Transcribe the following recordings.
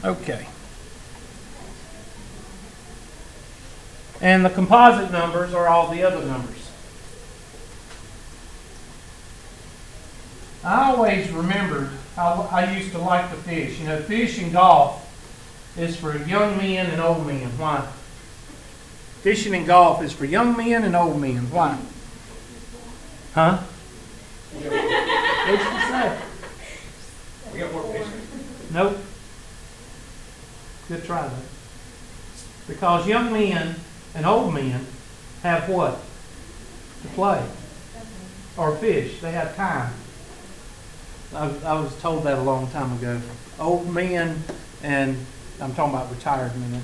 Okay. And the composite numbers are all the other numbers. I always remembered I used to like to fish. You know, fish and golf is for young men and old men. Why? Fishing and golf is for young men and old men. Why? Huh? What did you say? We got more fish. Nope. Good try, though. Because young men and old men have what? To play. Or fish. They have time. I was told that a long time ago. Old men, and I'm talking about retired men.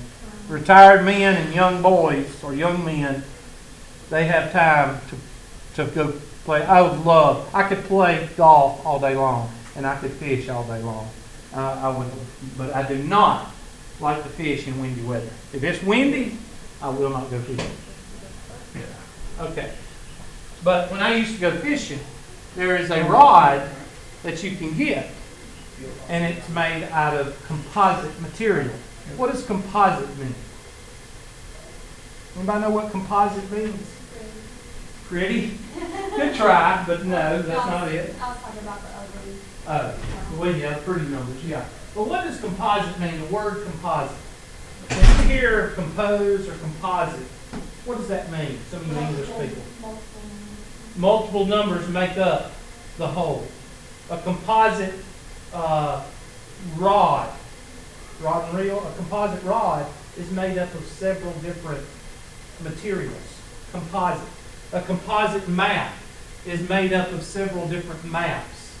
Retired men and young boys or young men, they have time to go play. I could play golf all day long, and I could fish all day long. But I do not like to fish in windy weather. If it's windy, I will not go fishing. Okay. But when I used to go fishing, there is a rod that you can get, and it's made out of composite material. What does composite mean? Anybody know what composite means? Pretty? Good try, but no, that's not it. I was talking about the ugly. Well, yeah, pretty numbers, yeah. But what does composite mean, the word composite? When you hear compose or composite, what does that mean, some of you English people? Multiple numbers make up the whole. A composite rod and reel, a composite rod is made up of several different materials. Composite. A composite map is made up of several different maps.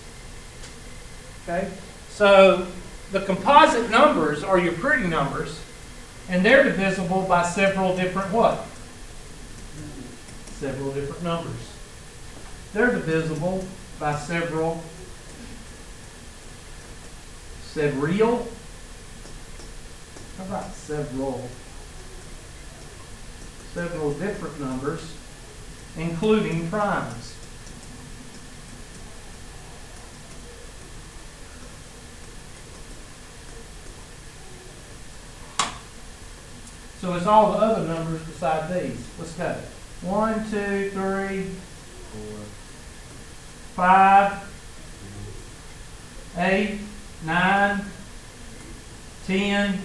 Okay? So the composite numbers are your pretty numbers, and they're divisible by several different what? Several different numbers. They're divisible by several how about several different numbers, including primes. So it's all the other numbers beside these. Let's go. 1, 2, 3, 4, 5, 8, 9, 10,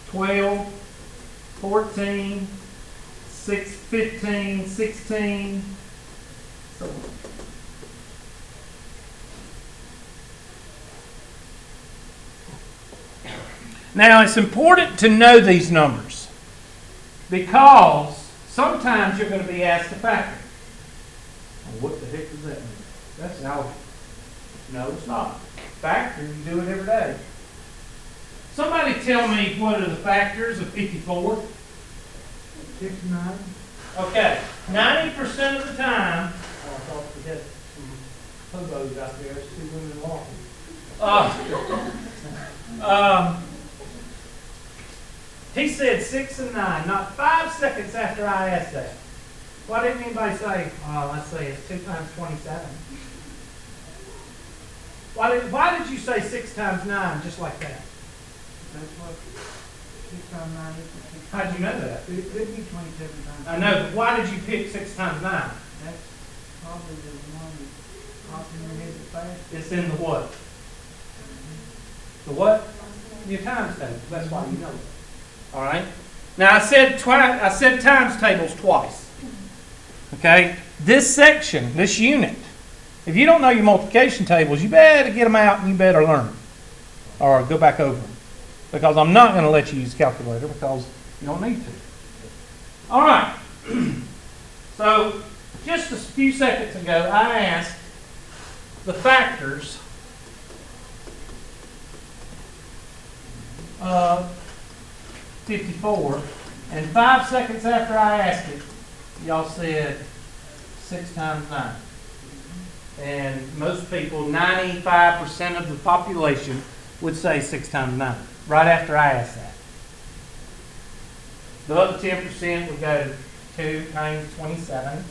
12, 14, 15, 16, so on. Now it's important to know these numbers because sometimes you're going to be asked a factor. Well, what the heck does that mean? That's algebra. No, it's not. Factor, you do it every day. Somebody tell me what are the factors of 54? 59. Okay, 90% of the time, I thought we had some hobos out there, it's 2 women walking. He said 6 and 9, not 5 seconds after I asked that. Why didn't anybody say, let's say it's 2 times 27? Why did you say 6 times 9 just like that? That's what 6 times 9 is. How'd you know that? It could be 27 times. I know, but why did you pick 6 times 9? That's probably the one that popped in your head the fast. It's in the what? The what? Your times table. That's why you know it. All right. Now I said times tables twice. Okay. This section, this unit, if you don't know your multiplication tables, you better get them out and you better learn them, or go back over them, because I'm not going to let you use a calculator because you don't need to. All right. So just a few seconds ago, I asked the factors of 54, and 5 seconds after I asked it, y'all said 6 times 9. And most people, 95% of the population, would say 6 times 9, right after I asked that. The other 10% would go 2 times 27,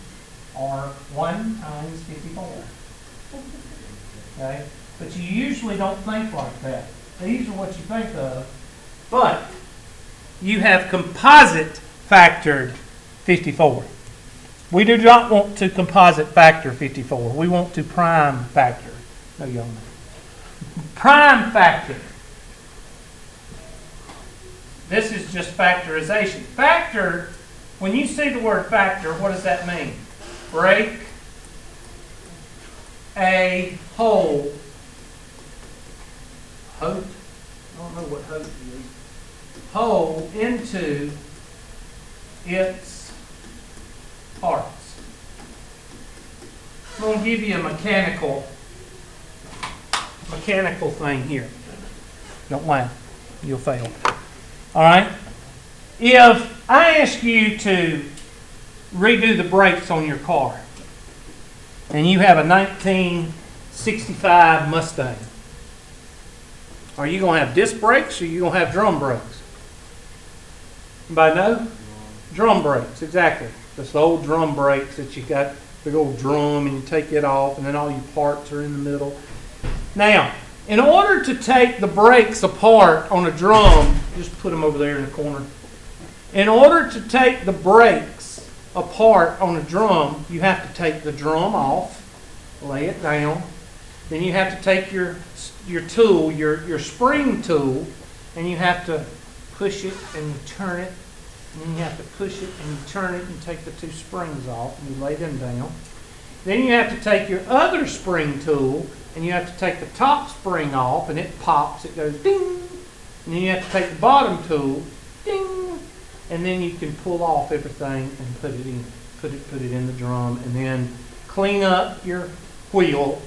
or 1 times 54. Okay? But you usually don't think like that. These are what you think of. But you have composite factored 54. We do not want to composite factor 54. We want to prime factor. No, young man. Prime factor. This is just factorization. Factor, when you see the word factor, what does that mean? Break a whole. Hote? I don't know what hote is. Whole into its parts. I'm going to give you a mechanical thing here. Don't laugh. You'll fail. All right? If I ask you to redo the brakes on your car, and you have a 1965 Mustang, are you going to have disc brakes or are you going to have drum brakes? Anybody know? Drum brakes, exactly. That's the old drum brakes that you got, big old drum, and you take it off, and then all your parts are in the middle. Now, in order to take the brakes apart on a drum, just put them over there in the corner. In order to take the brakes apart on a drum, you have to take the drum off, lay it down. Then you have to take your tool, your spring tool, and you have to push it and you turn it. And then you have to push it and you turn it and take the two springs off and you lay them down. Then you have to take your other spring tool and you have to take the top spring off and it pops, it goes ding. And then you have to take the bottom tool, ding. And then you can pull off everything and put it in the drum, and then clean up your wheel,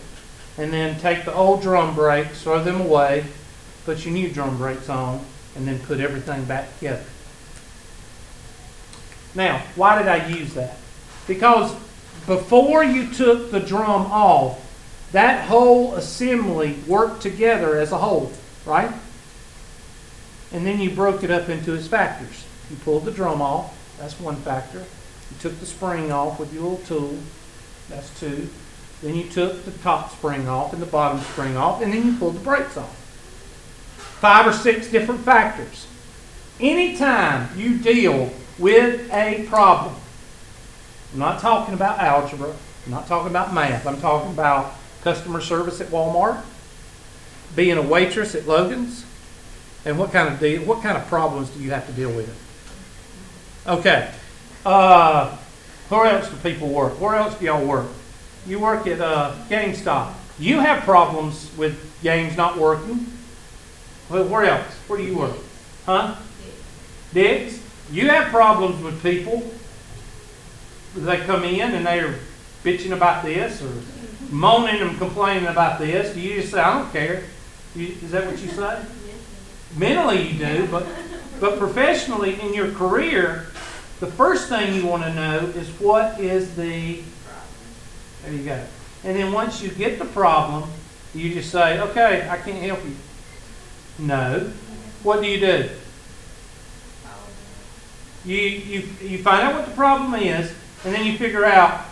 and then take the old drum brakes, throw them away, put your new drum brakes on, and then put everything back together. Now, why did I use that? Because before you took the drum off, that whole assembly worked together as a whole, right? And then you broke it up into its factors. You pulled the drum off, that's one factor. You took the spring off with your little tool, that's two. Then you took the top spring off and the bottom spring off, and then you pulled the brakes off. 5 or 6 different factors. Anytime you deal with a problem, I'm not talking about algebra, I'm not talking about math, I'm talking about customer service at Walmart, being a waitress at Logan's, and what kind of problems do you have to deal with? Okay. Where else do people work? Where else do y'all work? You work at GameStop. You have problems with games not working. Well, where else? Where do you work? Huh? Dick's. You have problems with people. They come in and they're bitching about this or moaning and complaining about this. Do you just say, I don't care? Is that what you say? Mentally you do, but professionally in your career, the first thing you want to know is what is the... There you go. And then once you get the problem, you just say, okay, I can't help you. No. What do? You find out what the problem is, and then you figure out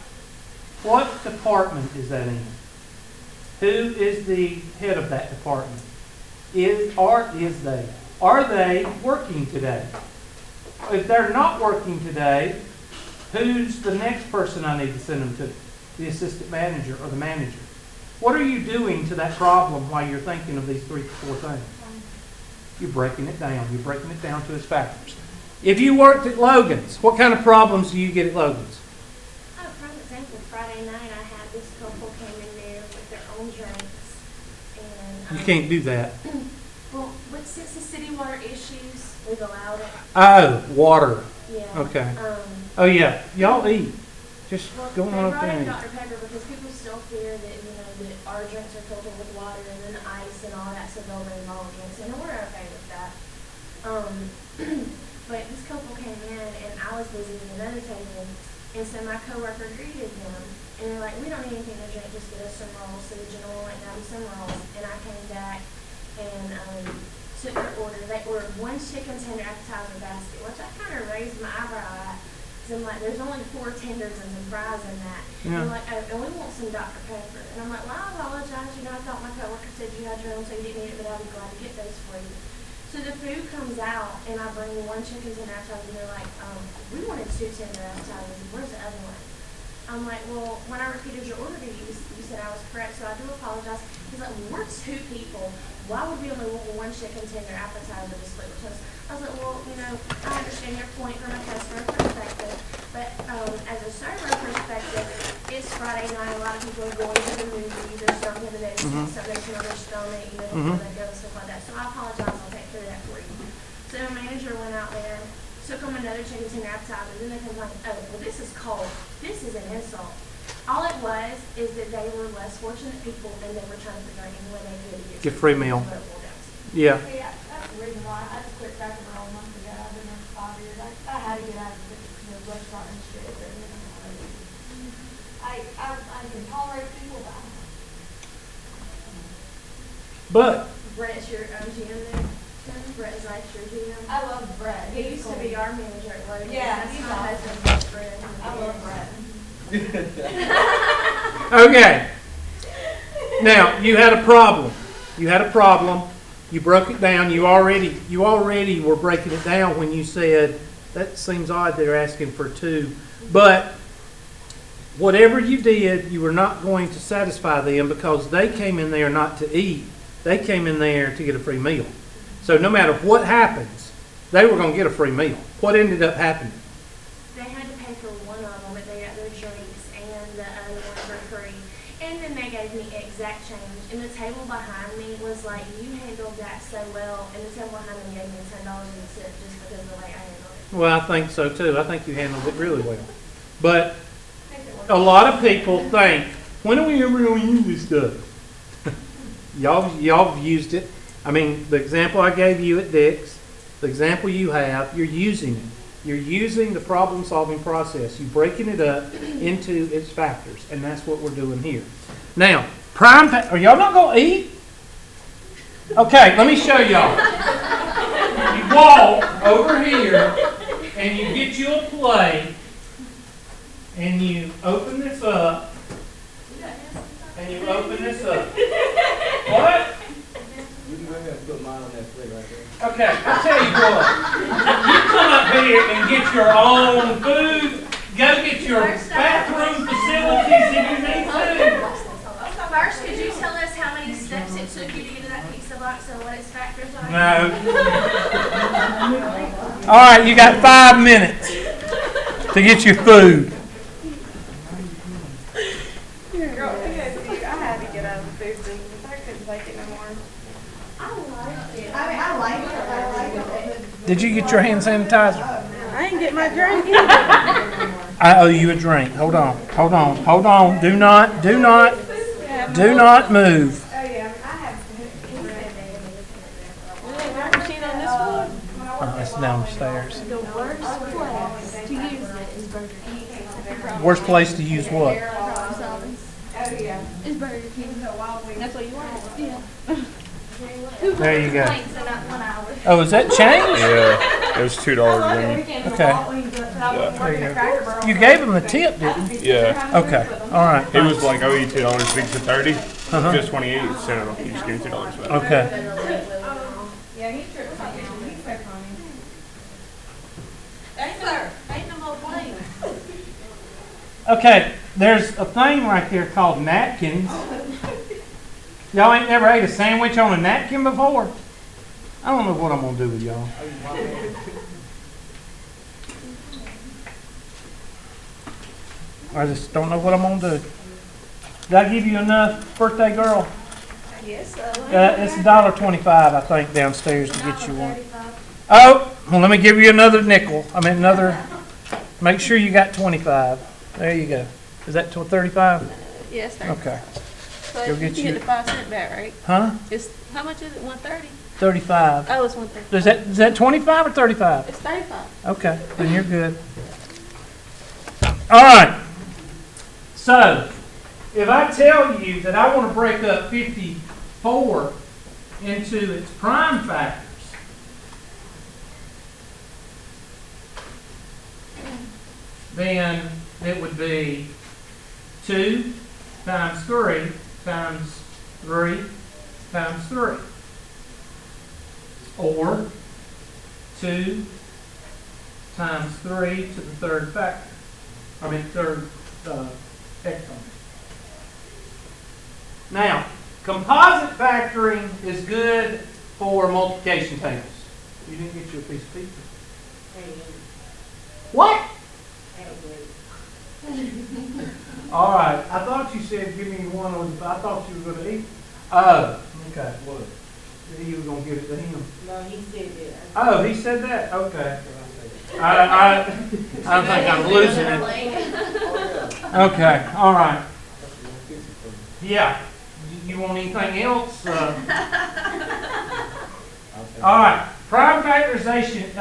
what department is that in? Who is the head of that department? Are they working today? If they're not working today, who's the next person I need to send them to? The assistant manager or the manager. What are you doing to that problem while you're thinking of these 3 or 4 things? You're breaking it down. You're breaking it down to its factors. If you worked at Logan's, what kind of problems do you get at Logan's? Oh, for example, Friday night I had this couple came in there with their own drinks. And You can't do that. Well, since the city water issues, we've allowed it. Oh, water. Yeah. Okay. Oh, yeah. Y'all eat. Just go on up They there. brought in Dr. Pepper because people still fear that, that our drinks are filtered with water and then ice and all that, so they'll bring all drinks in, and we're okay with that. But this couple came in, and I was busy with another table, and so my coworker greeted them, and they're like, we don't need anything to drink, just get us some rolls. So the gentleman went and got me some rolls, and I came back and took their order. They ordered 1 chicken tender appetizer basket, which I kind of raised my eyebrow at. Because I'm like, there's only 4 tenders and some fries in that. Yeah. And I'm like, oh, and we want some Dr. Pepper. And I'm like, well, I apologize. You know, I thought my coworker said you had your own, so you didn't eat it, but I'll be glad to get those for you. So the food comes out, and I bring 1 chicken tender appetizer, and they're like, we wanted 2 tender appetizers. Where's the other one? I'm like, well, when I repeated your order to you, you said I was correct, so I do apologize. He's like, well, we're 2 people. Why would we only want 1 chicken tender appetizer to split with us? I was like, well, you know, I understand your point from a customer perspective, but as a server perspective, it's Friday night. A lot of people are going to the movies. They're starting to the next something on their stomach, you know, before they go and stuff like that. So I apologize. I'll take care of that for you. So the manager went out there, took them another chicken tender appetizer, and then they complained, oh, well, this is cold. This is an insult. All it was is that they were less fortunate people, and they were trying to figure out any way they could to Get free meal. What it boiled down to. Yeah. Yeah, that's the reason why I just quit Cracker Barrel a month ago. I've been there for 5 years. I had to get out of the restaurant industry. I can tolerate people, But Brett's your GM there? Brett is like your GM? I love Brett. He used to be our manager at Logan. Yeah, That's he's my awesome. husband's best friend. I love Brett. okay. Now you had a problem. You had a problem. You broke it down. You already were breaking it down when you said that seems odd. They're asking for 2, but whatever you did, you were not going to satisfy them because they came in there not to eat. They came in there to get a free meal. So no matter what happens, they were going to get a free meal. What ended up happening? They had to pay for one of them, but they got their drinks and the other one for free. And then they gave me exact change. And the table behind me was like, you handled that so well. And the table behind me gave me $10 in the tip just because of the way I handled it. Well, I think so too. I think you handled it really well. But a lot of people think, when are we ever going to use this stuff? Y'all have used it. I mean, the example I gave you at Dick's, the example you have, you're using it. You're using the problem-solving process. You're breaking it up into its factors, and that's what we're doing here. Now, are y'all not going to eat? Okay, let me show y'all. You walk over here, and you get you a plate, and you open this up, and you open this up. What? You can go ahead and put mine on that plate right there. Okay, I'll tell you what. You come up here and get your own food. Go get your bathroom facilities if you need to. First, could you tell us how many steps it took you to get to that pizza box and what its factors are? No. All right, you got 5 minutes to get your food. Girl, I had to get out of the food business. I couldn't take it no more. I liked it. I mean, I like it. Did you get your hand sanitizer? I didn't get my drink either. I owe you a drink. Hold on. Hold on. Hold on. Do not move. Oh, yeah. I have Oh, it's downstairs. The worst place to use it is Burger King. Worst place to use what? Oh, yeah. Is Burger King. That's what you want? Yeah. There you go. Complaints in that 1 hour. Oh, is that change? Yeah, it was $2 ring. Okay. You gave him the tip, didn't you? Yeah. Okay. All right. It was like, oh, you $2, big to 30. Uh-huh. Just 28, so you just gave me $2 back. Okay. Yeah, he tripped me. He's so funny. Thanks, sir. Ain't no more playing. Okay. There's a thing right there called napkins. Y'all ain't never ate a sandwich on a napkin before? I don't know what I'm going to do with y'all. I just don't know what I'm going to do. Did I give you enough, birthday girl? Yes, It's $1.25, I think, downstairs to get you one. Oh, well, let me give you another nickel. I mean, make sure you got 25. There you go. Is that 35? Yes, sir. Okay. So You'll get you your- get the 5 cent back, right? Huh? It's how much is it? 130. 35. Oh, it's 130. Is that 25 or 35? It's 35. Okay, then you're good. All right. So, if I tell you that I want to break up 54 into its prime factors, then it would be 2 times 3 times 3 times 3. Or 2 times 3 to the third factor. Third exponent. Now, composite factoring is good for multiplication tables. You didn't get your piece of paper. What? All right. I thought you said give me one on the. I thought you were going to eat. Oh, okay. What? You were going to give it to him. No, he said that. Oh, he said that. Okay. I think I'm losing it. Okay. All right. Yeah. You want anything else? All right. Prime factorization,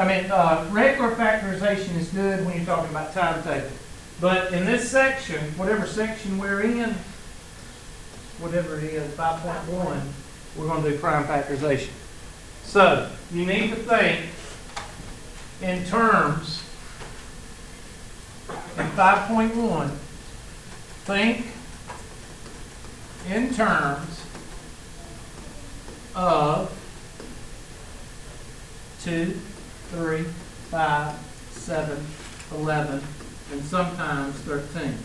regular factorization is good when you're talking about timetable. But in this section, whatever section we're in, whatever it is, 5.1, we're going to do prime factorization. So, you need to think in terms, in 5.1, think in terms of 2, 3, 5, 7, 11, and sometimes 13.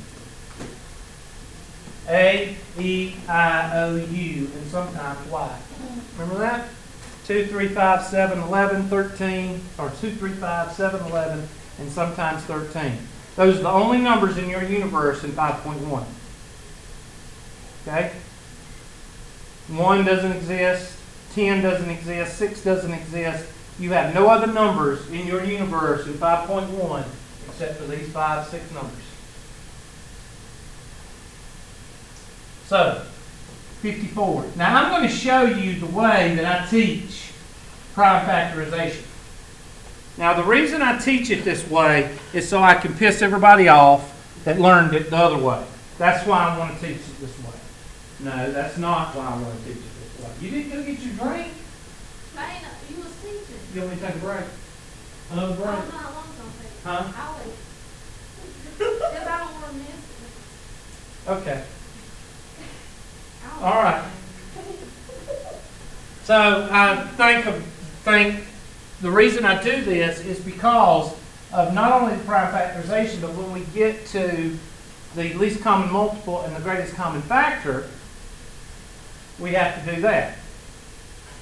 A, E, I, O, U, and sometimes Y. Remember that? 2, 3, 5, 7, 11, 13, or 2, 3, 5, 7, 11, and sometimes 13. Those are the only numbers in your universe in 5.1. Okay? 1 doesn't exist, 10 doesn't exist, 6 doesn't exist. You have no other numbers in your universe in 5.1 except for these 5, 6 numbers. So, 54. Now I'm going to show you the way that I teach prime factorization. Now the reason I teach it this way is so I can piss everybody off that learned it the other way. That's why I want to teach it this way. No, that's not why I want to teach it this way. You didn't go get your drink? Man, you was teaching. You want me to take a break? Another break? I'm not long something. Huh? I'll wait. Because I don't want to miss it. Okay. I'll All right. So I think the reason I do this is because of not only the prime factorization, but when we get to the least common multiple and the greatest common factor, we have to do that.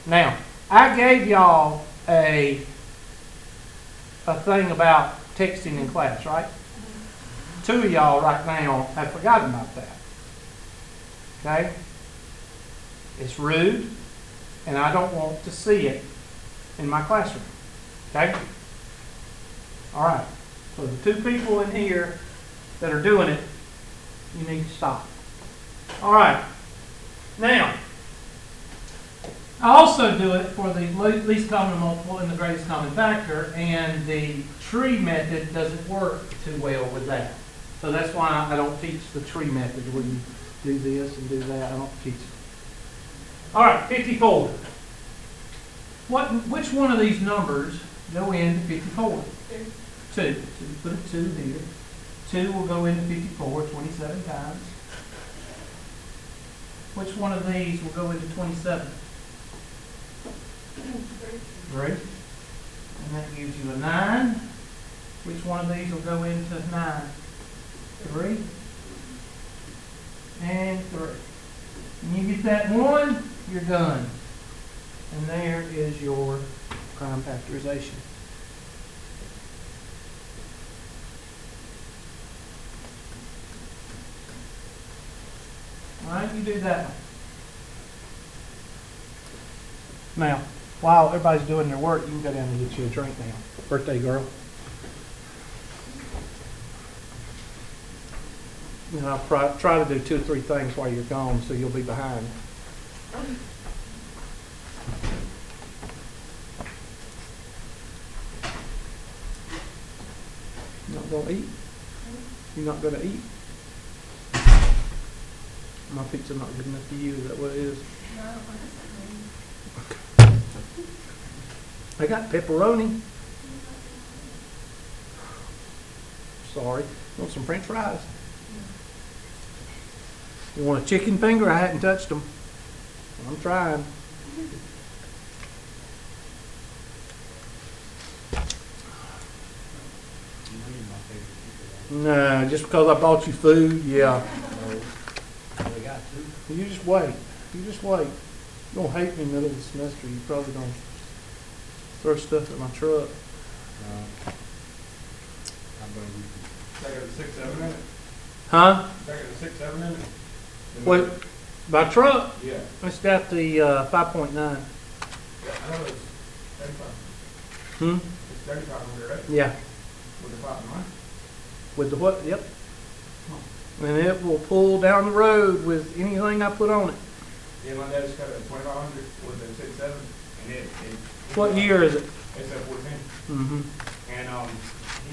Now, I gave y'all a thing about texting in class, right? 2 of y'all right now have forgotten about that. Okay? It's rude, and I don't want to see it in my classroom. Okay? All right. So the 2 people in here that are doing it, you need to stop. All right. Now, I also do it for the least common multiple and the greatest common factor, and the tree method doesn't work too well with that. So that's why I don't teach the tree method where you do this and do that. I don't teach it. All right, 54. Which one of these numbers go into 54? 2. So you put a 2 here. 2 will go into 54 27 times. Which one of these will go into 27? 3. And that gives you a 9. Which one of these will go into 9? 3. And 3. When you get that 1, you're done. And there is your prime factorization. All right, you do that one. Now, while everybody's doing their work, you can go down and get you a drink now. Birthday girl. You know, I'll try to do 2 or 3 things while you're gone so you'll be behind. You're not going to eat? You're not going to eat? My pizza not good enough for you, is that what it is? I got pepperoni. Sorry. You want some french fries? You want a chicken finger? I hadn't touched them. I'm trying. No, just because I bought you food, yeah. We got two. You just wait. You just wait. You're going to hate me in the middle of the semester. You're probably going to throw stuff at my truck. I'm gonna use Take it to 6, 7 minutes. Huh? Take it to 6, 7 minutes. What? My truck? Yeah. It's got the 5.9. I know it's 35. Hmm? It's 35 over there, right? Yeah. With the 5 9. With the what? Yep. And it will pull down the road with anything I put on it. Yeah, my dad's got a 2500 with a 6, 7, and it What year is it? It's a 14. Mm-hmm. And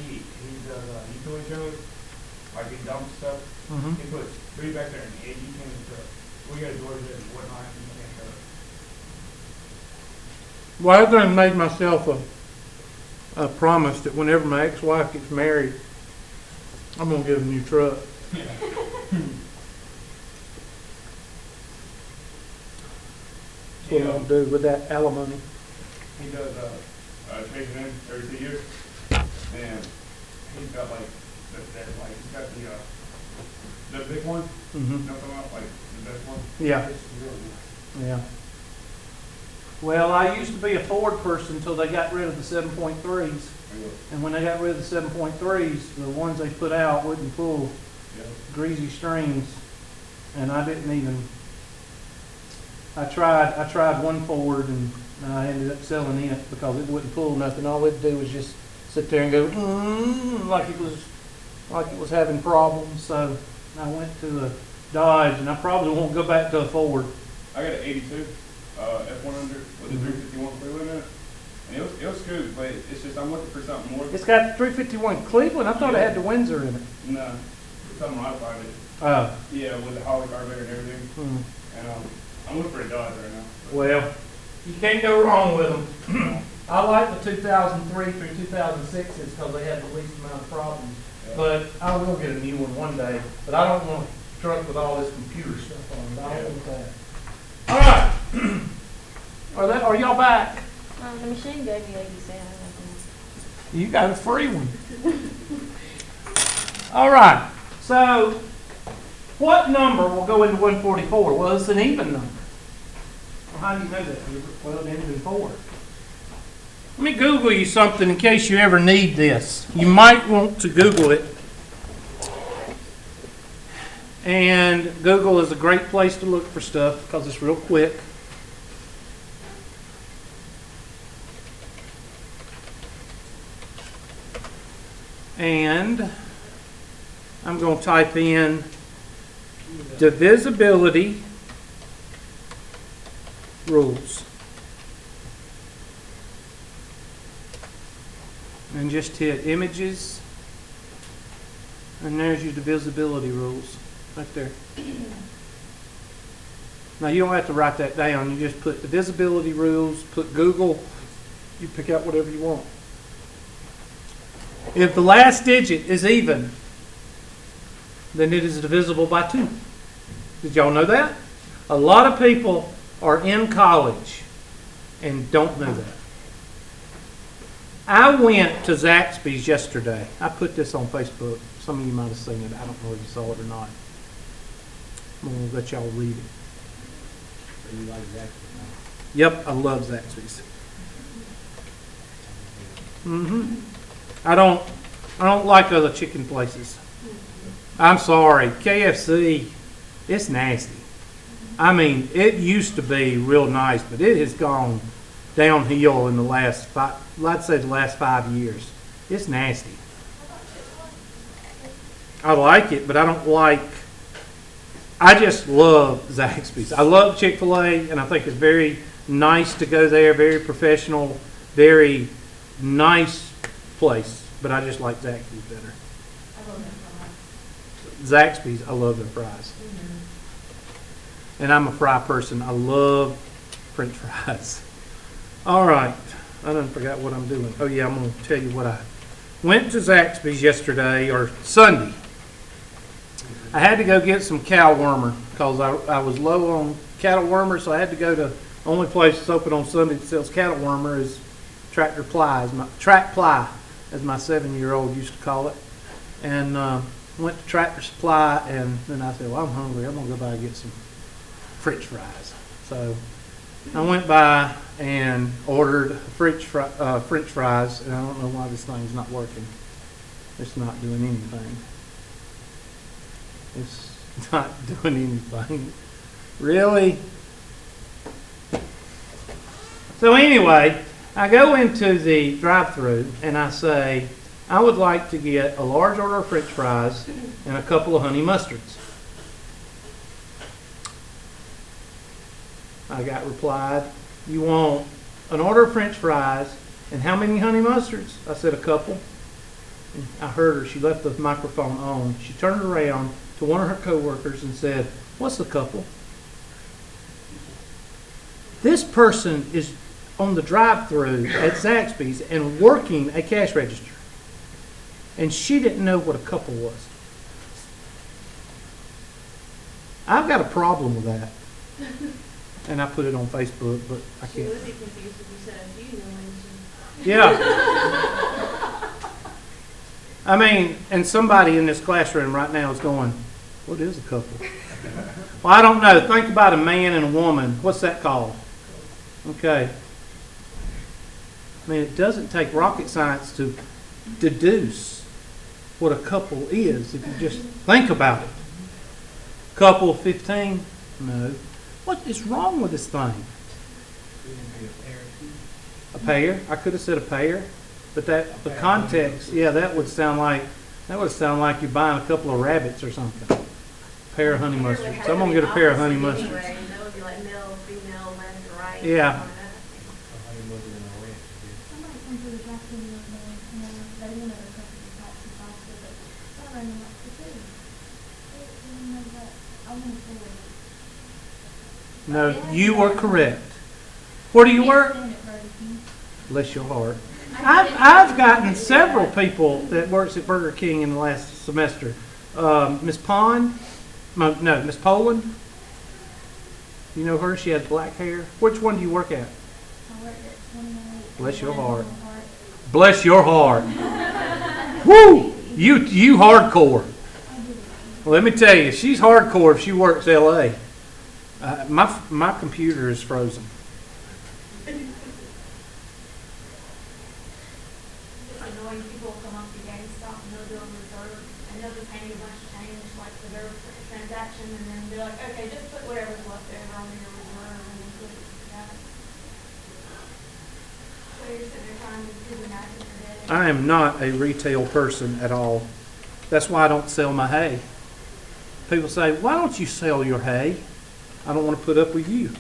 he does utility shows, like he dumps stuff. Mm-hmm. He puts 3 back there, and you can't truck. We got doors there and whatnot, you can't truck. Well, I done made myself a promise that whenever my ex-wife gets married, I'm gonna get a new truck. That's what I'll do with that alimony. He does chasing in every 2 years, and he's got like he's got the big one. Mm-hmm. You know what I'm talking about? Like the best one. Yeah. It's really nice. Yeah. Well, I used to be a Ford person until they got rid of the 7.3s. And when they got rid of the 7.3s, the ones they put out wouldn't pull Yeah. greasy strings. And I didn't even, I tried one Ford and I ended up selling it because it wouldn't pull nothing. All it'd do was just sit there and go, like it was having problems. So I went to a Dodge, and I probably won't go back to a Ford. I got an 82 F100 with a 351 Cleveland in it, and it was good, but it's just I'm looking for something more. It's got 351 Cleveland. I thought it had the Windsor in it. No, something modified it. Oh. Yeah, with the Holly carburetor and everything. Hmm. And I'm looking for a Dodge right now. Well, you can't go wrong with them. I like the 2003 through 2006s because they had the least amount of problems. Yeah. But I will get a new one day. But I don't want a truck with all this computer stuff on it. I don't want that. All right. Are y'all back? The machine gave me 80 cents. You got a free one. All right. So, what number will go into 144? Well, it's an even number. Well, how do you know that? Well, it ended in 4. Let me Google you something in case you ever need this. You might want to Google it. And Google is a great place to look for stuff because it's real quick. And I'm going to type in divisibility rules. And just hit images. And there's your divisibility rules right there. Now you don't have to write that down. You just put divisibility rules, put Google, you pick out whatever you want. If the last digit is even, then it is divisible by 2. Did y'all know that? A lot of people are in college and don't know that. I went to Zaxby's yesterday. I put this on Facebook. Some of you might have seen it. I don't know if you saw it or not. I'm going to let y'all read it. So you like Zaxby's now? Yep, I love Zaxby's. I don't like other chicken places. I'm sorry, KFC, it's nasty. I mean, it used to be real nice, but it has gone downhill in the last I'd say the last 5 years. It's nasty. I like it, but I just love Zaxby's. I love Chick-fil-A, and I think it's very nice to go there, very professional, very nice place, but I just like Zaxby's better. I love that Zaxby's, I love their fries. And I'm a fry person. I love French fries. All right. I done forgot what I'm doing. Oh, yeah, I'm going to tell you what I Went to Zaxby's yesterday, or Sunday. I had to go get some cow wormer because I was low on cattle wormer, so I had to go to the only place that's open on Sunday that sells cattle wormer is Track Ply, as my 7-year-old used to call it. And went to Tractor Supply, and then I said, well, I'm hungry. I'm going to go by and get some French fries. So I went by and ordered French fries, and I don't know why this thing's not working. It's not doing anything. It's not doing anything. Really? So anyway, I go into the drive-thru and I say, I would like to get a large order of French fries and a couple of honey mustards. I got replied, you want an order of French fries and how many honey mustards? I said, a couple. And I heard her, she left the microphone on. She turned around to one of her coworkers and said, what's a couple? This person is on the drive-thru at Zaxby's and working a cash register. And she didn't know what a couple was. I've got a problem with that. And I put it on Facebook, but I She can't. would be confused if you said a few, wouldn't she? Yeah. I mean, and somebody in this classroom right now is going, what is a couple? Well, I don't know. Think about a man and a woman. What's that called? Okay. I mean, it doesn't take rocket science to deduce what a couple is if you just think about it. Couple of 15? No. What is wrong with this thing? A pair? I could have said a pair, but that the context, yeah, that would sound like you're buying a couple of rabbits or something. Pair of honey mustards. So I'm gonna get a pair of honey mustards. Anyway, and that would be like male, female, left, and right. Yeah. Somebody come to the drive-thru the other day, and they wanted a couple of pots and sauces, but so I ran them up for two. They didn't know that. I wanted four. No, you were correct. Where do you work? Stand at Burger King. Bless your heart. I've gotten several people that works at Burger King in the last semester. Miss Pond, Miss Poland. You know her? She has black hair. Which one do you work at? I worked at 28. Bless your heart. Bless your heart. Woo! You hardcore. Well, let me tell you, she's hardcore if she works L.A. My computer is frozen. It's annoying. People come up to GameStop and they'll do a reserve, and they'll just hand you a bunch of change, like for their transaction, and then be like, okay, just put whatever's left over on your reserve, and then put it together. So you're sitting there trying to do the math in your head. I am not a retail person at all. That's why I don't sell my hay. People say, why don't you sell your hay? I don't want to put up with you.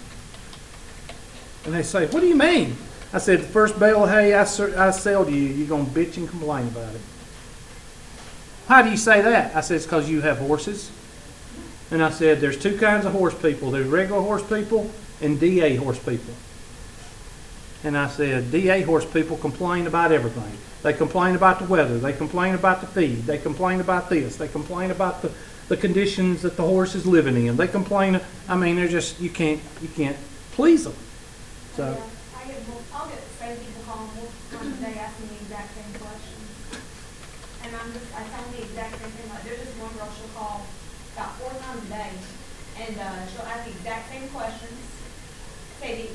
And they say, what do you mean? I said, the first bale of hay I sell to you, you're going to bitch and complain about it. How do you say that? I said, it's because you have horses. And I said, there's two kinds of horse people. There's regular horse people and DA horse people. And I said, DA horse people complain about everything. They complain about the weather. They complain about the feed. They complain about this. They complain about the conditions that the horse is living in. They complain. I mean, they're just, you can't please them. So. Yeah, I'll get the same people calling multiple times a day asking me the exact same questions. And I tell them the exact same thing. Like, there's this one girl, she'll call about 4 times a day, and she'll ask the exact same questions, every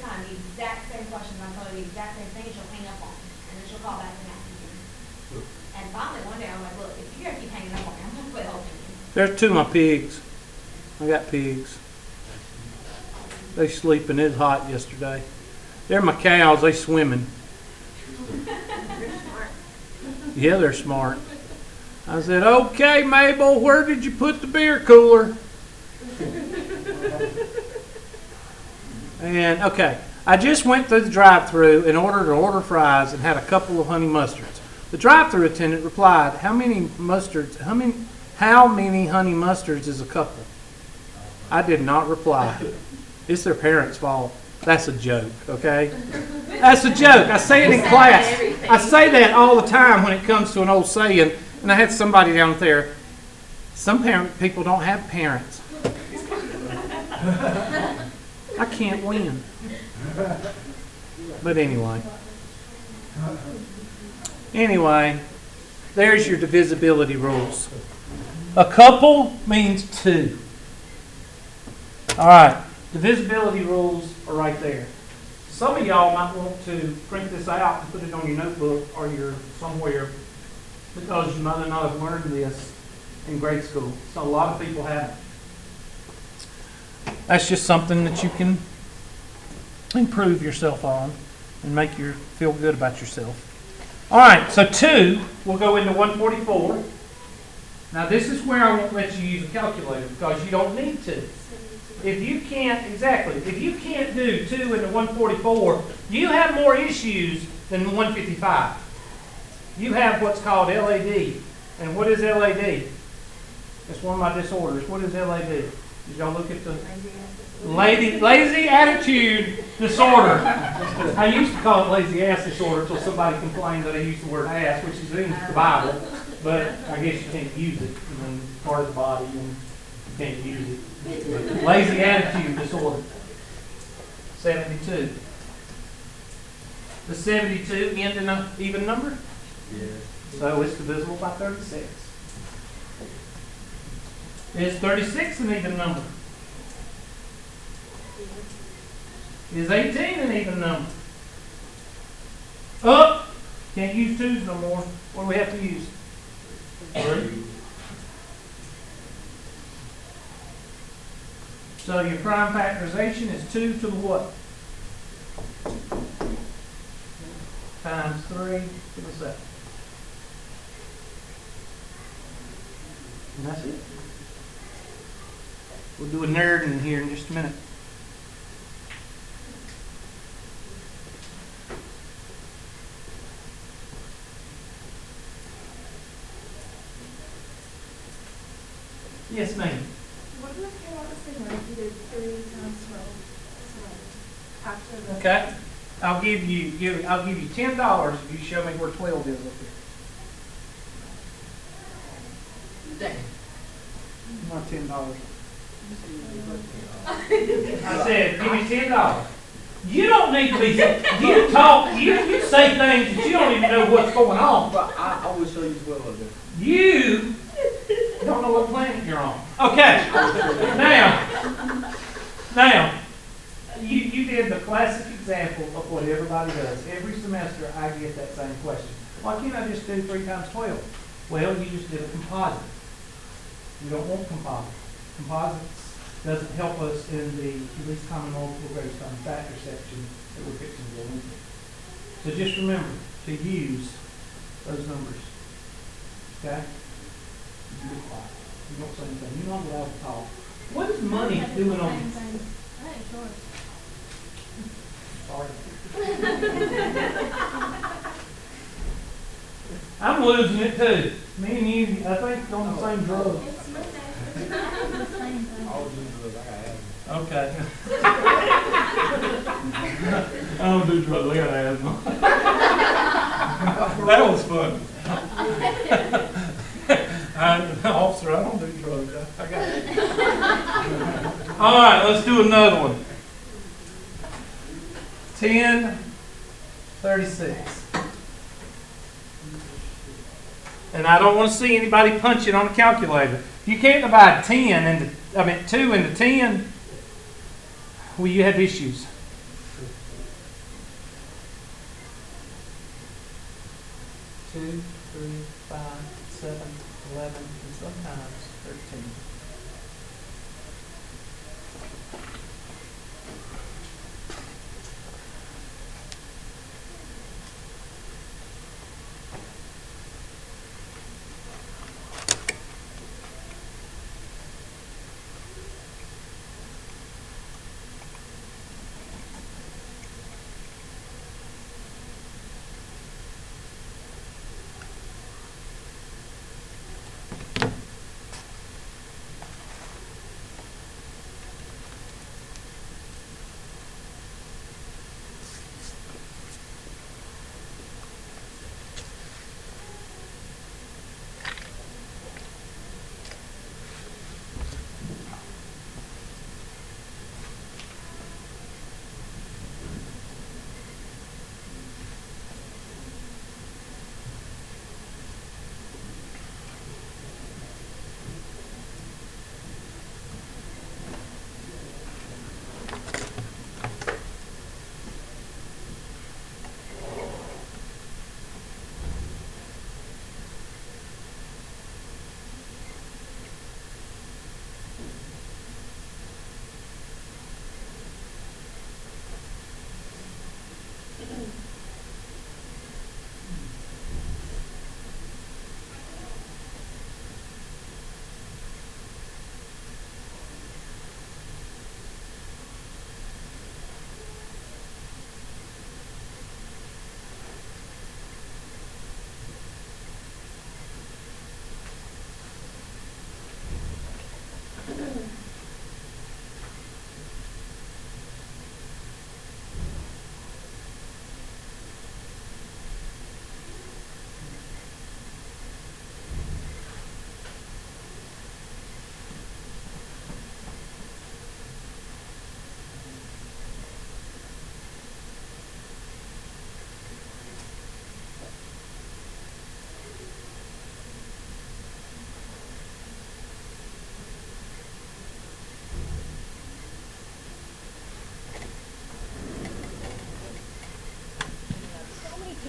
time the exact same questions. I'm telling her the exact same thing, and she'll hang up on me. And then she'll call back and ask again. And finally, one day, I'm like, look, if you're going to keep hanging up on me, I'm going to quit helping you. There's two of my pigs. I got pigs. They sleeping. It's hot yesterday. They're my cows. They swimming. You're smart. Yeah, they're smart. I said, okay, Mabel, where did you put the beer cooler? And, okay, I just went through the drive-thru and ordered an order of fries and had a couple of honey mustards. The drive-thru attendant replied, how many honey mustards is a couple? I did not reply. It's their parents' fault. That's a joke, okay? That's a joke. I say it in class. I say that all the time when it comes to an old saying. And I had somebody down there. Some people don't have parents. I can't win. But anyway. Anyway, there's your divisibility rules. A couple means two. All right, divisibility rules are right there. Some of y'all might want to print this out and put it on your notebook or your somewhere because you might not have learned this in grade school. So a lot of people haven't. That's just something that you can improve yourself on and make you feel good about yourself. All right, so 2, we'll go into 144. Now this is where I won't let you use a calculator because you don't need to. If you can't, if you can't do 2 into 144, you have more issues than 155. You have what's called LAD. And what is LAD? It's one of my disorders. What is LAD? Did y'all look at the lazy attitude disorder? I used to call it lazy ass disorder until somebody complained that I used the word ass, which is in the Bible, but I guess you can't use it. I mean, part of the body, and you can't use it. But lazy attitude disorder. 72. Does 72 end in an even number? Yeah. So it's divisible by 36. Is 36 an even number? Is 18 an even number? Oh! Can't use 2's no more. What do we have to use? 3. So your prime factorization is 2 to the what? Times 3 to the 7. And that's it. We'll do a nerd in here in just a minute. Yes, ma'am. What do I care what the thing like you did 3 times 12? After the Okay. I'll give you $10 if you show me where 12 is up here. Not $10. I said, give me $10. You don't need to be. You talk. You say things that you don't even know what's going on. But I will show you 12 of them. You don't know what planet you're on. Okay. Now, you did the classic example of what everybody does. Every semester, I get that same question. Why can't I just do 3 times 12? Well, you just did a composite. You don't want composite. Composites doesn't help us in the least common multiple greatest common factor section that we're fixing to go into. So just remember to use those numbers. Okay? You be quiet. You don't say anything. You're not allowed to talk. What is money doing on you? Sorry. I'm losing it too. Me and you, I think, on the same drug. All of them drugs, I got asthma. Okay. I don't do drugs. I got asthma. That was fun. Officer, I don't do drugs. I got it. All right, let's do another one. 1036. And I don't want to see anybody punch it on a calculator. You can't divide 2 into 10. Well, you have issues. 2, 3, 5, 7, 11, and sometimes 13.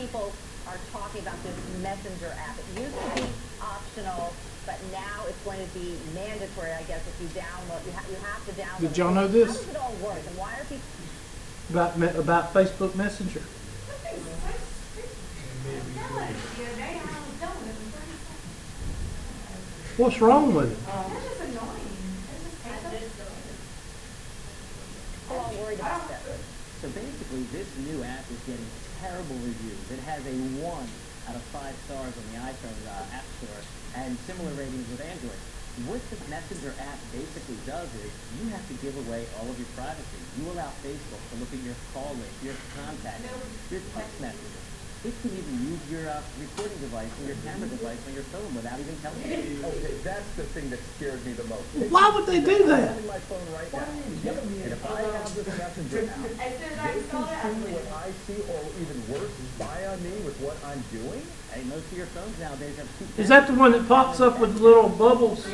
people are talking about this messenger app. It used to be optional, but now it's going to be mandatory, I guess, if you download, you have to download. Did y'all know How this? does it all work, and why are people? About Facebook Messenger. What's wrong with it? That's just annoying. It's just People all worried about that. So basically, this new app is getting terrible reviews. It has a 1 out of 5 stars on the iPhone App Store and similar ratings with Android. What the Messenger app basically does is you have to give away all of your privacy. You allow Facebook to look at your call list, your contacts, your text messages. It can even use your recording device or your camera device on your phone without even telling you. Okay, that's the thing that scares me the most. Why would they do that? I'm on my phone right now. And if I have this messenger app, As soon as I they install it, I can see delete what it. I see, or even worse, spy on me with what I'm doing. Hey, most of your phones nowadays have 2 Is that the one that pops up with the little bubbles?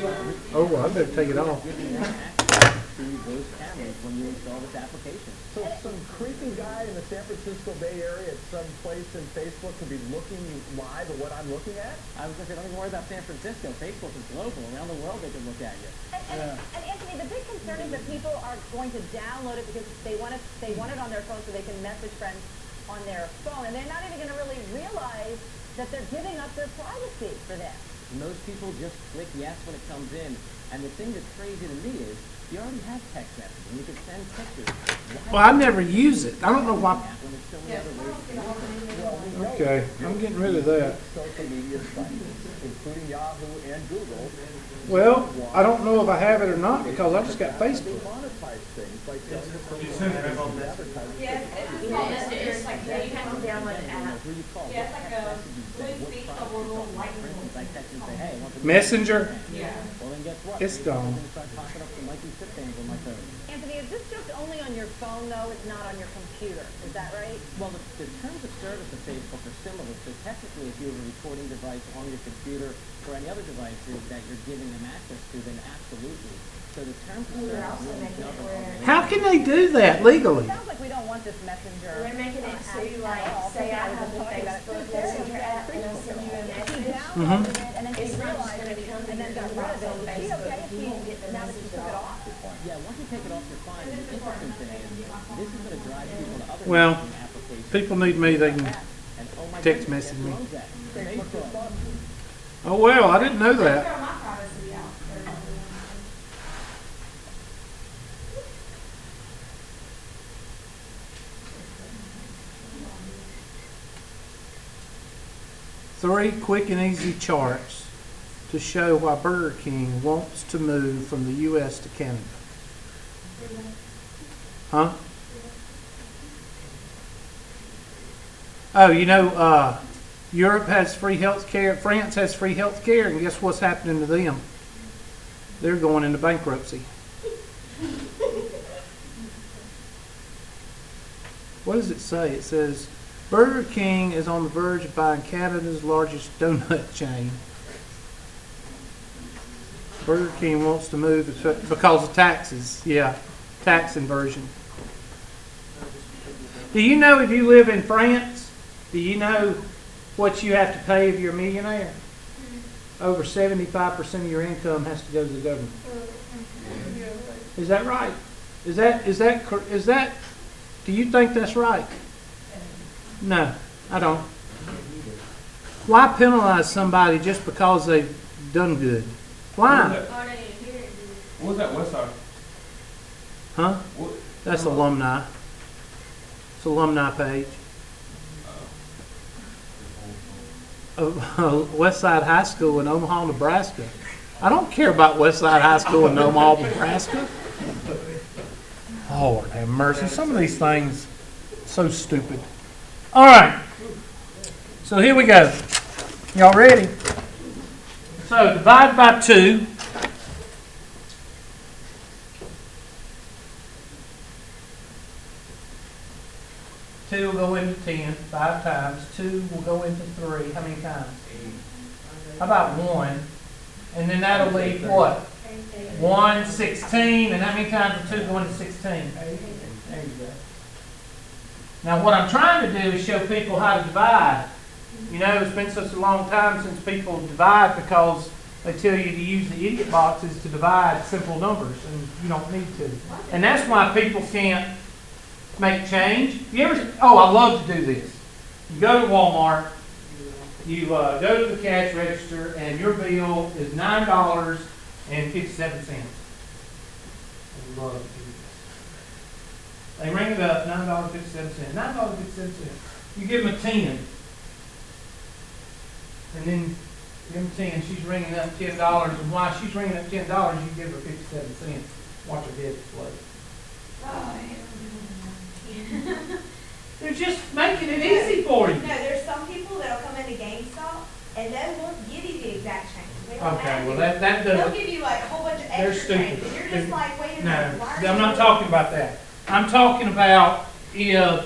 Oh, I better take it off. giving them access to those cameras when you install this application. So some creepy guy in the San Francisco Bay Area at some place in Facebook could be looking live at what I'm looking at? I was going to say, don't even worry about San Francisco. Facebook is global. Around the world, they can look at you. And Anthony, the big concern is that people are going to download it because they want it on their phone so they can message friends on their phone, and they're not even going to really realize that they're giving up their privacy for this. Most people just click yes when it comes in. And the thing that's crazy to me is you already have text messaging. You can send pictures. Well, I never use it. I don't know why. When there's so many other ways to do it. Okay, I'm getting rid of that. Social media sites, including Yahoo and Google, Well, I don't know if I have it or not because I just got they Facebook. monetize things by selling it for advertising. Yes, it's like, You have to download an app. Who you call? yeah, it's like a blue speak of a little For lightning. instance, I text and say, hey, I want the Messenger? Yeah. Well, then guess what? It's gone. It's going to start popping up some Mikey Sip things on my phone. Anthony, is this just only on your phone though? It's not on your computer. Is that right? Well, the terms of service of Facebook are similar. So technically, if you have a recording device on your computer or any other devices that you're giving them access to, then absolutely. So the terms of We're service also really making it govern where- How can they do that legally? Sounds like we don't want this messenger. We're making it app to at like, all. say I People have the talking about it. Facebook Messenger app and I'll send you a She message. downloaded it and then she It's not just realized gonna it come and to then your got rid of inbox it. on Is she Facebook. okay if You she, won't get the now that she message took it off. off? Yeah, once you take it off, you're fine. The interesting thing is, this is going to drive people to other Well, messaging applications. people need me, they can And, oh my text goodness, message guess me. who owns that? Facebook. Oh, well, I didn't know Throw that. my privacy out there. Three quick and easy charts to show why Burger King wants to move from the U.S. to Canada. Huh? Oh, Europe has free health care. France has free health care, and guess what's happening to them? They're going into bankruptcy. What does it say? It says, Burger King is on the verge of buying Canada's largest donut chain. Burger King wants to move because of taxes. Yeah, tax inversion. Do you know if you live in France, do you know what you have to pay if you're a millionaire? Over 75% of your income has to go to the government. Is that right? Is that, do you think that's right? No, I don't. Why penalize somebody just because they've done good? Why? What was that West Side? Huh? What? That's alumni. It's alumni page. Westside High School in Omaha, Nebraska. I don't care about Westside High School in Omaha, Nebraska. Lord have mercy. Some of these things, so stupid. All right. So here we go. Y'all ready? So divide by 2. Two will go into 10, 5 times. 2 will go into 3. How many times? How about 1? And then that'll leave what? 1, 16. And how many times will 2 go into 16? There you go. Now, what I'm trying to do is show people how to divide. You know, it's been such a long time since people divide because they tell you to use the idiot boxes to divide simple numbers, and you don't need to. And that's why people can't make change. You ever? Oh, I love to do this. You go to Walmart, you go to the cash register, and your bill is $9.57. I love to do this. They ring it up, $9.57. $9.57. You give them a 10. And then give them 10, she's ringing up $10, and while she's ringing up $10, you give her 57 cents. Watch her head explode. They're just making it easy for you. No, there's some people that'll come into GameStop and they will give you the exact change. They don't Okay, have well to. that They'll doesn't. give you like a whole bunch of They're extra change. stupid. And you're just like, wait a No, minute, why are you I'm not doing talking about that. I'm talking about if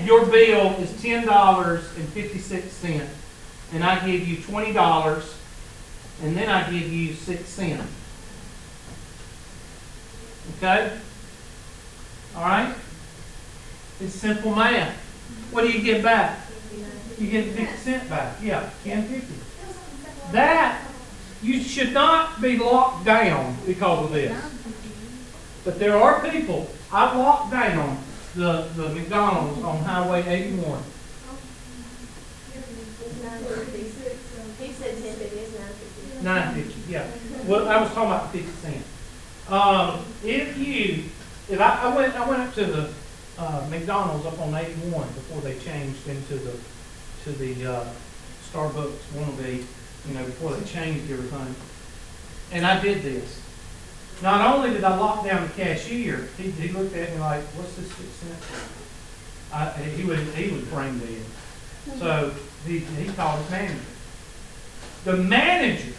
your bill is $10.56, and I give you $20, and then I give you 6 cents. Okay? All right? It's simple math. What do you get back? You get 50 cents back. Yeah, $10.50. That, you should not be locked down because of this. But there are people, I've locked down the McDonald's on Highway 81. He said 1050, it's 950. $9.50, yeah. Well, I was talking about 50 cents. If I went up to the McDonald's up on 81 before they changed into the Starbucks wannabe, before they changed everything, and I did this. Not only did I lock down the cashier, he looked at me like, "What's this 6 cents?" He was brain dead. So he called his manager. The manager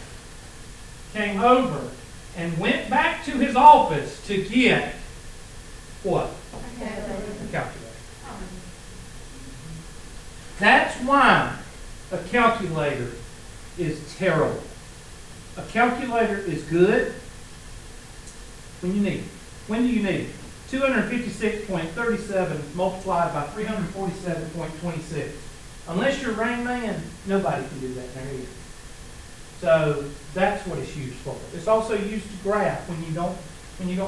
came over and went back to his office to get what? A calculator. That's why a calculator is terrible. A calculator is good when you need it. When do you need it? 256.37 multiplied by 347.26. Unless you're Rain Man, nobody can do that there either. So that's what it's used for. It's also used to graph when you don't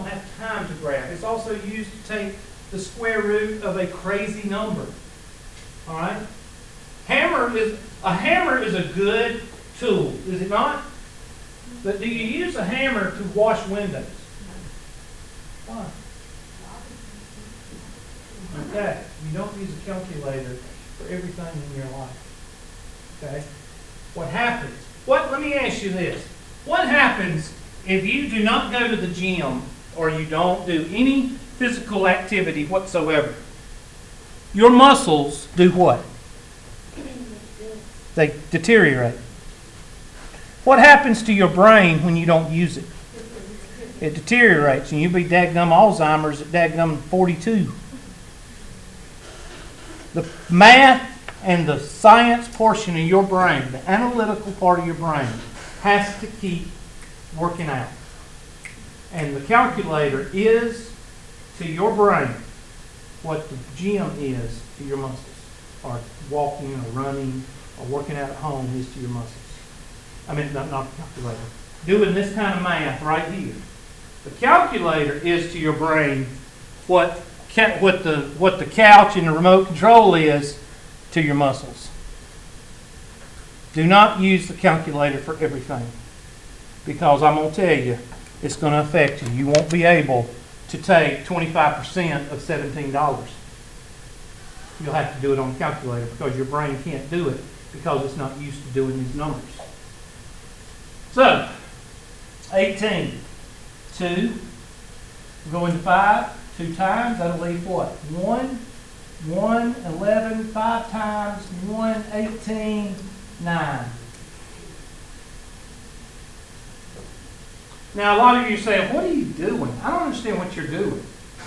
have time to graph. It's also used to take the square root of a crazy number. All right? A hammer is a good tool, is it not? But do you use a hammer to wash windows? Why? Okay, you don't use a calculator for everything in your life. Okay? What happens? Let me ask you this. What happens if you do not go to the gym or you don't do any physical activity whatsoever? Your muscles do what? They deteriorate. What happens to your brain when you don't use it? It deteriorates, and you'll be dadgum Alzheimer's at dadgum 42. The math and the science portion of your brain, the analytical part of your brain, has to keep working out. And the calculator is to your brain what the gym is to your muscles, or walking or running or working out at home is to your muscles. I mean, not the calculator. Doing this kind of math right here. The calculator is to your brain what the couch and the remote control is to your muscles. Do not use the calculator for everything, because I'm going to tell you, it's going to affect you. You won't be able to take 25% of $17. You'll have to do it on the calculator because your brain can't do it because it's not used to doing these numbers. So, 18. 2. We'll go into 5. 2 times. That'll leave what? 1. 1, 11, 5 times 1, 18, 9. Now, a lot of you say, what are you doing? I don't understand what you're doing.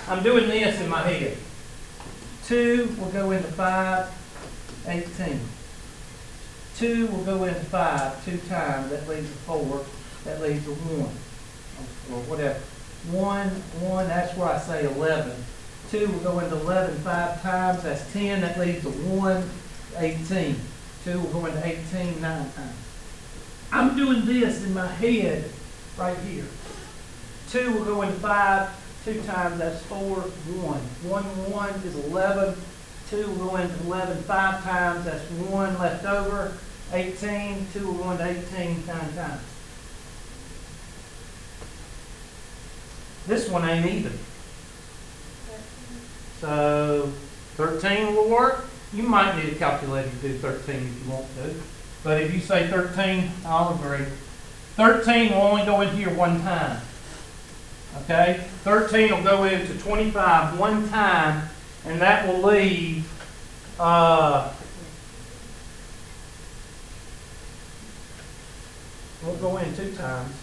I'm doing this in my head. 2 will go into 5, 18. 2 will go into 5 2 times. That leaves a 4. That leaves a 1. Or whatever. 1, 1, that's where I say 11. 2 will go into 11 5 times, that's 10, that leaves a 1, 18. 2 will go into 18 9 times. I'm doing this in my head right here. 2 will go into 5 2 times, that's 4, 1. 1 1 is 11. 2 will go into 11 5 times, that's 1 left over. 18, 2 will go into 18 9 times. This one ain't even. So 13 will work. You might need a calculator to do 13 if you want to. But if you say 13, I'll agree. 13 will only go in here one time. Okay? 13 will go into 25 one time, and that will leave won't go in 2 times.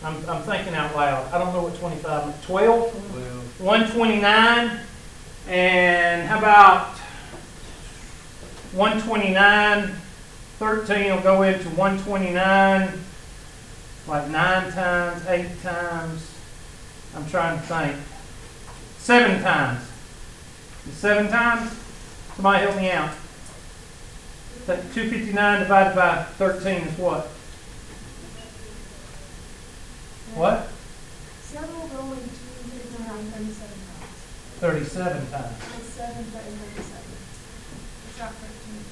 I'm thinking out loud. I don't know what 25 is. 12? 129. And how about 129? 13 will go into 129 like 9 times, 8 times. I'm trying to think. 7 times. 7 times? Somebody help me out. 259 divided by 13 is what? What? 7 will go into 37 times. 37 times. It's 7 but in 37. It's not 13.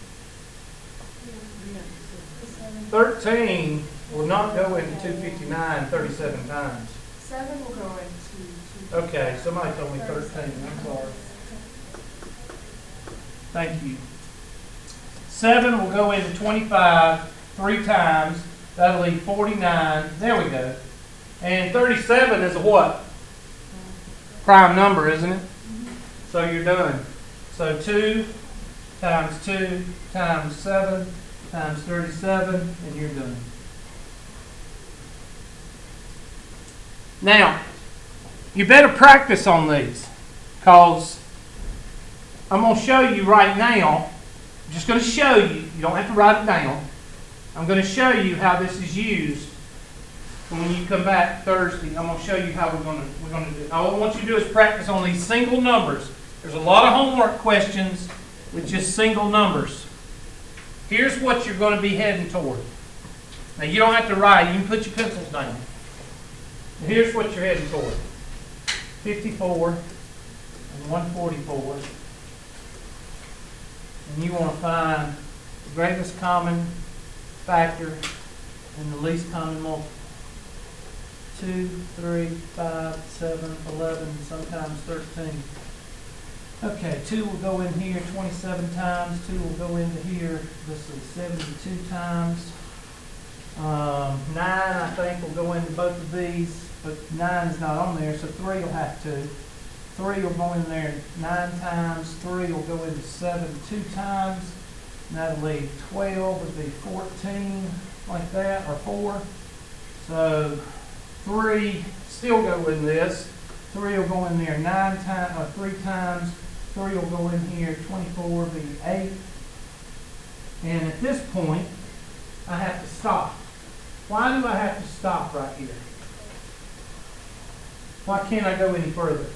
13 will not go into 259 37 times. 7 will go into 2. Okay, somebody told me 13. I'm sorry. Thank you. 7 will go into 25 3 times. That'll leave 49. There we go. And 37 is a what? Prime number, isn't it? So you're done. So 2 times 2 times 7 times 37, and you're done. Now, you better practice on these, because I'm going to show you right now. I'm just going to show you. You don't have to write it down. I'm going to show you how this is used. And when you come back Thursday, I'm going to show you how we're going to do it. All I want you to do is practice on these single numbers. There's a lot of homework questions with just single numbers. Here's what you're going to be heading toward. Now, you don't have to write. You can put your pencils down. And here's what you're heading toward. 54 and 144. And you want to find the greatest common factor and the least common multiple. 2, 3, 5, 7, 11, sometimes 13. Okay, 2 will go in here 27 times. 2 will go into here, this is 72 times. 9, I think, will go into both of these, but 9 is not on there, so 3 will have to. 3 will go in there 9 times. 3 will go into 7 2 times. And that'll leave 12, would be 14, like that, or 4. So 3 still go in this. 3 will go in there 9 times, or 3 times. 3 will go in here, 24 be 8. And at this point, I have to stop. Why do I have to stop right here? Why can't I go any further?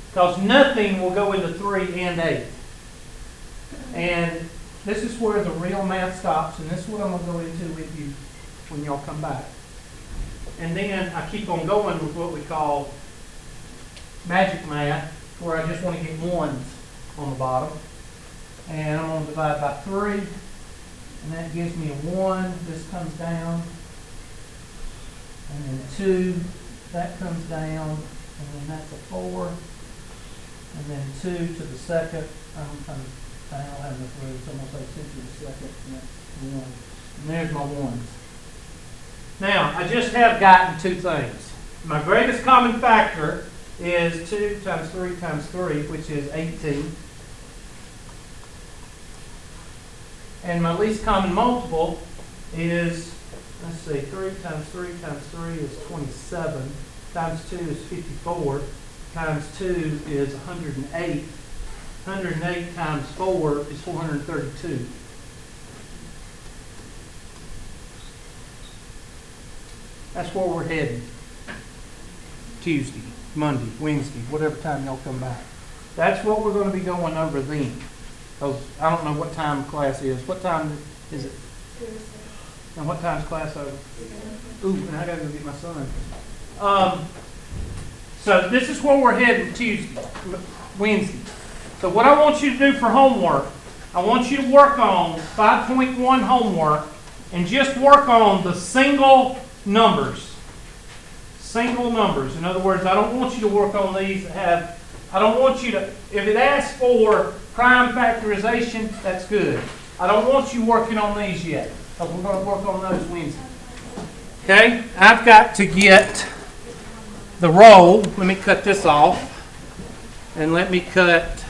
Because nothing will go into 3 and 8. And this is where the real math stops, and this is what I'm going to go into with you when y'all come back. And then I keep on going with what we call magic math, where I just want to get ones on the bottom. And I'm going to divide by 3, and that gives me a 1. This comes down. And then 2, that comes down. And then that's a 4. And then 2 to the second. I don't have enough room, so I'm going to say 2 to the second, and that's 1. And there's my ones. Now, I just have gotten 2 things. My greatest common factor is 2 times 3 times 3, which is 18. And my least common multiple is, let's see, 3 times 3 times 3 is 27. Times 2 is 54. Times 2 is 108. 108 times 4 is 432. That's where we're heading. Tuesday, Monday, Wednesday, whatever time y'all come back. That's what we're going to be going over then. 'Cause I don't know what time class is. What time is it? And what time's class over? Ooh, and I gotta go get my son. So this is where we're heading Tuesday, Wednesday. So what I want you to do for homework, I want you to work on 5.1 homework and just work on the single numbers. Single numbers. In other words, I don't want you to work on these that have, I don't want you to, if it asks for prime factorization, that's good. I don't want you working on these yet. Because we're going to work on those Wednesday. Okay, I've got to get the roll. Let me cut this off. And let me cut